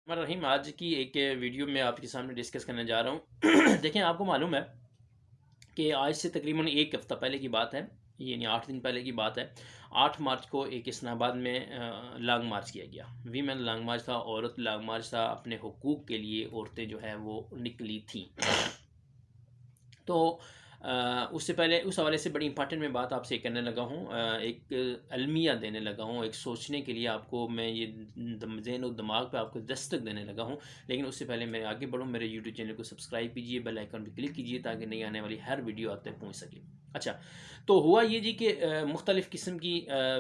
रहीम, आज की एक वीडियो में आपके सामने डिस्कस करने जा रहा हूँ। देखें, आपको मालूम है कि आज से तकरीबन एक हफ़्ता पहले की बात है, यानी 8 दिन पहले की बात है। 8 मार्च को एक इस्लामाबाद में लॉन्ग मार्च किया गया। वीमेन लॉन्ग मार्च था, औरत लॉन्ग मार्च था। अपने हुकूक के लिए औरतें जो है वो निकली थीं। तो उससे पहले उस हवाले से बड़ी इंपॉर्टेंट मैं बात आपसे करने लगा हूँ, एक अलमिया देने लगा हूँ, एक सोचने के लिए आपको मैं ये ज़हन और दिमाग पे आपको दस्तक देने लगा हूँ। लेकिन उससे पहले मैं आगे बढ़ूँ, मेरे यूट्यूब चैनल को सब्सक्राइब कीजिए, बेल आइकन पर क्लिक कीजिए ताकि नई आने वाली हर वीडियो आप तक पहुँच सके। अच्छा, तो हुआ ये जी कि मुख्तलिफ़ किस्म की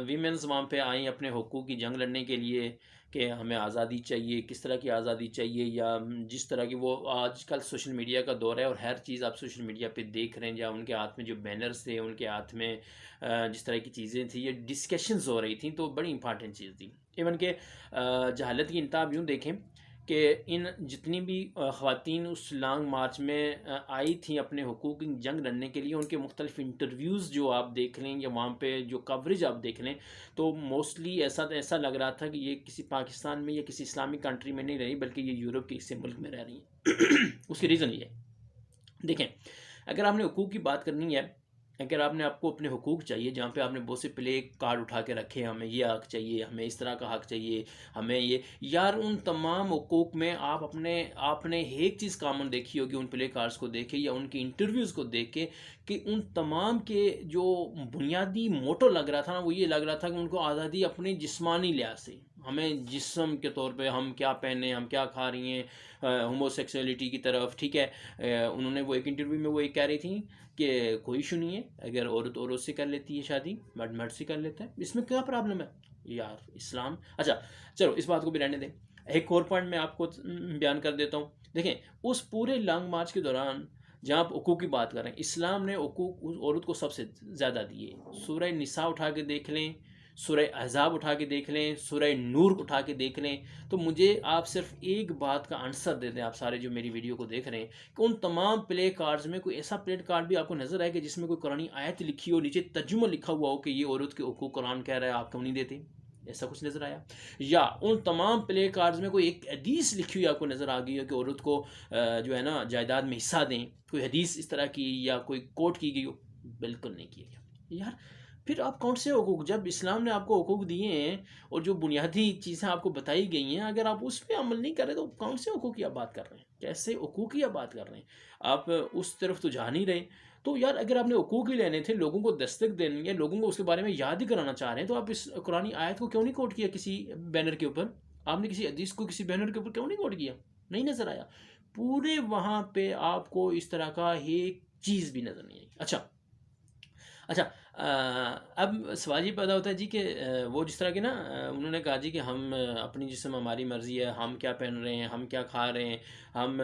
वीमेंस वहाँ पे आई अपने हकूक़ की जंग लड़ने के लिए कि हमें आज़ादी चाहिए, किस तरह की आज़ादी चाहिए, या जिस तरह की वो आजकल सोशल मीडिया का दौर है और हर चीज़ आप सोशल मीडिया पे देख रहे हैं, या उनके हाथ में जो बैनर्स थे, उनके हाथ में जिस तरह की चीज़ें थी, ये डिस्कशंस हो रही थी, तो बड़ी इंपॉर्टेंट चीज़ थी। इवन के जहालत की इंतहा आप यूँ देखें कि इन जितनी भी ख़वातीन उस लॉन्ग मार्च में आई थी अपने हुकूक की जंग लड़ने के लिए, उनके मुख्तलिफ़ इंटरव्यूज़ जो आप देख लें या वहाँ पे जो कवरेज आप देख लें, तो मोस्टली ऐसा लग रहा था कि ये किसी पाकिस्तान में या किसी इस्लामिक कंट्री में नहीं रही, बल्कि ये यूरोप के किसी मुल्क में रह रही हैं। उसकी रीज़न ये है, देखें, अगर आपने हुकूक की बात करनी है, अगर आपने आपको अपने हुकूक चाहिए, जहाँ पे आपने बहुत से प्ले कार्ड उठा के रखे हैं, हमें ये हक चाहिए, हमें इस तरह का हक चाहिए, हमें ये, यार उन तमाम हुकूक में आप आपने एक चीज़ कामन देखी होगी उन प्ले कार्ड्स को देख के या उनके इंटरव्यूज़ को देख के, कि उन तमाम के जो बुनियादी मोटो लग रहा था ना, वो ये लग रहा था कि उनको आज़ादी अपने जिस्मानी लिहाज से, हमें जिस्म के तौर पे हम क्या पहने, हम क्या खा रही हैं, होमोसेक्सुअलिटी की तरफ, ठीक है। उन्होंने वो एक इंटरव्यू में वो एक कह रही थी कि कोई इशू नहीं है, अगर औरत औरत से कर लेती है शादी, मर्द मर्द से कर लेता है, इसमें क्या प्रॉब्लम है यार, इस्लाम। अच्छा, चलो इस बात को भी रहने दें। एक और पॉइंट मैं आपको बयान कर देता हूँ। देखें, उस पूरे लॉन्ग मार्च के दौरान जहाँ आप हकूक़ की बात कर रहे हैं, इस्लाम ने हकूक़ उस औरत को सबसे ज़्यादा दिए। सूरह निसा उठा के देख लें, सूरह अहज़ाब उठा के देख लें, सूरह नूर उठा के देख लें, तो मुझे आप सिर्फ एक बात का आंसर दे दें, आप सारे जो मेरी वीडियो को देख रहे हैं, कि उन तमाम प्ले कार्ड्स में कोई ऐसा प्ले कार्ड भी आपको नज़र आए कि जिसमें कोई कुरानी आयत लिखी हो, नीचे तर्जुमा लिखा हुआ हो कि ये औरत के हकूक़ कुरान कह रहा है, आप क्यों नहीं देते? ऐसा कुछ नज़र आया? या उन तमाम प्ले कार्ड्स में कोई एक हदीस लिखी हुई आपको नज़र आ गई हो कि औरत को जो है ना जायदाद में हिस्सा दें, कोई हदीस इस तरह की या कोई कोट की गई हो? बिल्कुल नहीं किया गया यार। फिर आप कौन से हकूक़, जब इस्लाम ने आपको हकूक़ दिए हैं और जो बुनियादी चीज़ें आपको बताई गई हैं, अगर आप उस पर अमल नहीं कर रहे, तो कौन से हकूक़ की आप बात कर रहे हैं? कैसे हकूक़ की आप बात कर रहे हैं? आप उस तरफ तो जा नहीं रहे। तो यार, अगर आपने हकूक़ ही लेने थे, लोगों को दस्तक देनी है, लोगों को उसके बारे में याद ही कराना चाह रहे हैं, तो आप इस कुरानी आयत को क्यों नहीं कोट किया किसी बैनर के ऊपर? आपने किसी हदीस को किसी बैनर के ऊपर क्यों नहीं कोट किया? नहीं नज़र आया। पूरे वहाँ पे आपको इस तरह का एक चीज़ भी नज़र नहीं आई। अच्छा, अब सवाल ये पैदा होता है जी कि वो जिस तरह के ना, उन्होंने कहा जी कि हम अपनी जिस्म हमारी मर्ज़ी है, हम क्या पहन रहे हैं, हम क्या खा रहे हैं, हम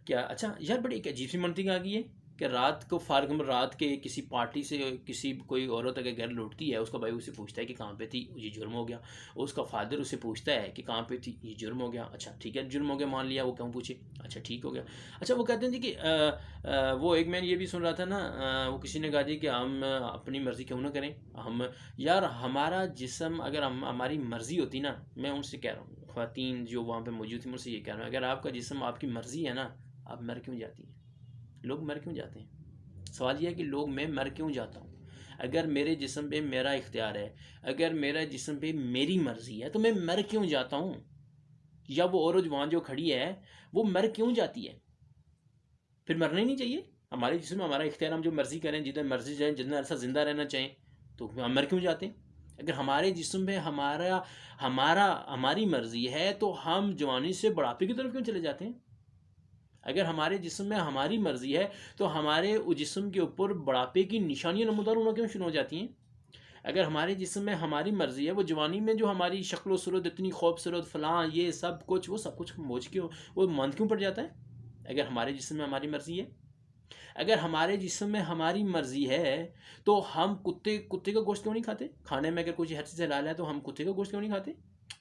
क्या, अच्छा यार, बड़ी एक अजीब सी मंतिक आ गई है कि रात को फारग में रात के किसी पार्टी से किसी कोई औरत अगर घर लौटती है, उसका भाई उससे पूछता है कि कहाँ पे थी, ये जुर्म हो गया। उसका फादर उससे पूछता है कि कहाँ पे थी, ये जुर्म हो गया। अच्छा ठीक है, जुर्म हो गया, मान लिया, वो क्यों पूछे, अच्छा ठीक हो गया। अच्छा, वो कहते हैं जी कि वो एक मैंने ये भी सुन रहा था ना, वो किसी ने कहा जी कि हम अपनी मर्ज़ी क्यों ना करें, हम, यार हमारा जिस्म, अगर हम हमारी मर्ज़ी होती ना, मैं उनसे कह रहा हूँ, ख़वातीन जो वहाँ पे मौजूद थी, मुझसे ये कह रहा हूँ, अगर आपका जिस्म आपकी मर्ज़ी है ना, आप मर क्यों जाती हैं? लोग मर क्यों जाते हैं? सवाल यह है कि लोग, मैं मर क्यों जाता हूँ? अगर मेरे जिस्म पे मेरा इख्तियार है, अगर मेरा जिस्म पे मेरी मर्ज़ी है, तो मैं मर क्यों जाता हूँ? या वो औरत वहाँ जो खड़ी है, वो मर क्यों जाती है? फिर मरना ही नहीं चाहिए। हमारे जिस्म में हमारा इख्तियार, हम जो मर्ज़ी करें, जितना मर्ज़ी जाएँ, जितना अरसा ज़िंदा रहना चाहें, तो हम मर क्यों जाते हैं? अगर हमारे जिस्म में हमारा हमारा हमारी मर्ज़ी है, तो हम जवानी से बुढ़ापे की तरफ क्यों चले जाते हैं? अगर हमारे जिस्म में हमारी मर्ज़ी है, तो हमारे उस जिस्म के ऊपर बुढ़ापे की निशानियाँ नमूदार होना क्यों शुरू हो जाती हैं? अगर हमारे जिस्म में हमारी मर्ज़ी है, वो जवानी में जो हमारी शक्ल सूरत इतनी खूबसूरत फ़लाँ ये सब कुछ, वो सब कुछ मोच क्यों, वो मंद क्यों पड़ जाता है? अगर हमारे जिस्म में हमारी मर्ज़ी है, अगर हमारे जिस्म में हमारी मर्ज़ी है, तो हम कुत्ते कुत्ते का गोश्त क्यों नहीं खाते? खाने में अगर कोई हर चीज़ हलाल है, तो हम कुत्ते का गोश्त क्यों नहीं खाते?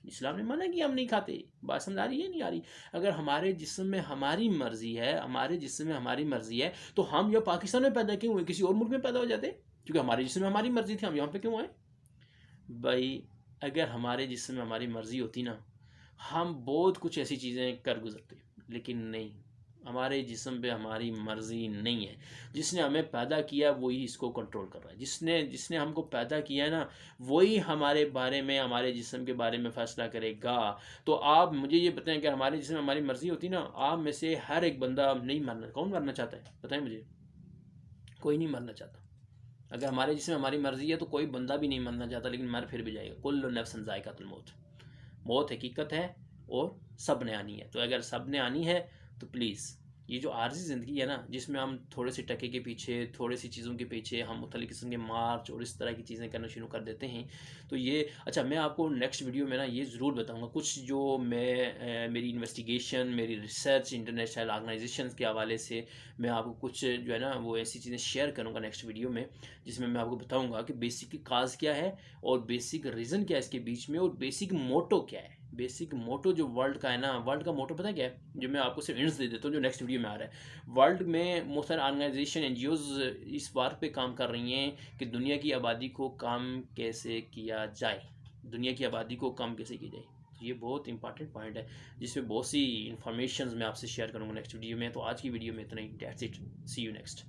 इस्लाम ने मना किया, हम नहीं खाते। बात समझ आ रही है, नहीं आ रही? अगर हमारे जिस्म में हमारी मर्ज़ी है, हमारे जिस्म में हमारी मर्ज़ी है, तो हम या पाकिस्तान में पैदा क्यों हुए, किसी और मुल्क में पैदा हो जाते? क्योंकि हमारे जिस्म में हमारी मर्ज़ी थी, हम यहाँ पे क्यों आए? भाई, अगर हमारे जिस्म में हमारी मर्ज़ी होती ना, हम बहुत कुछ ऐसी चीज़ें कर गुजरते, लेकिन नहीं, हमारे जिस्म पे हमारी मर्ज़ी नहीं है। जिसने हमें पैदा किया वही इसको कंट्रोल कर रहा है। जिसने जिसने हमको पैदा किया है ना, वही हमारे बारे में, हमारे जिस्म के बारे में फ़ैसला करेगा। तो आप मुझे ये बताएं कि हमारे जिस्म में हमारी मर्ज़ी होती ना, आप में से हर एक बंदा नहीं मरना, कौन मरना चाहता है बताएं मुझे? कोई नहीं मरना चाहता। अगर हमारे जिसमें हमारी मर्ज़ी है तो कोई बंदा भी नहीं मरना चाहता, लेकिन मर फिर भी जाएगा। कुल्लु नफ्सिन ज़ाइक़ातुल मौत, मौत हकीकत है और सब ने आनी है। तो अगर सब ने आनी है तो प्लीज़ ये जो आर्जी ज़िंदगी है ना, जिसमें हम थोड़े से टके के पीछे, थोड़ी सी चीज़ों के पीछे हम मुख्तलिफ़ किस्म के मार्च और इस तरह की चीज़ें करना शुरू कर देते हैं। तो ये अच्छा, मैं आपको नेक्स्ट वीडियो में ना ये ज़रूर बताऊंगा कुछ जो मैं मेरी इन्वेस्टिगेशन, मेरी रिसर्च इंटरनेशनल ऑर्गेनाइजेशंस के हवाले से मैं आपको कुछ जो है ना वो ऐसी चीज़ें शेयर करूँगा नेक्स्ट वीडियो में, जिसमें मैं आपको बताऊँगा कि बेसिक काज क्या है और बेसिक रीज़न क्या है इसके बीच में, और बेसिक मोटो क्या है। बेसिक मोटो जो वर्ल्ड का है ना, वर्ल्ड का मोटो पता है क्या है? जो मैं आपको सिर्फ हिंट्स दे देता हूँ जो नेक्स्ट वीडियो में आ रहा है। वर्ल्ड में बहुत सारे ऑर्गेनाइजेशन, एनजीओज इस बात पे काम कर रही हैं कि दुनिया की आबादी को कम कैसे किया जाए, दुनिया की आबादी को कम कैसे की जाए। तो ये बहुत इंपॉर्टेंट पॉइंट है जिसमें बहुत सी इन्फॉर्मेशन मैं आपसे शेयर करूँगा नेक्स्ट वीडियो में। तो आज की वीडियो में इतना ही। That's it, see you next.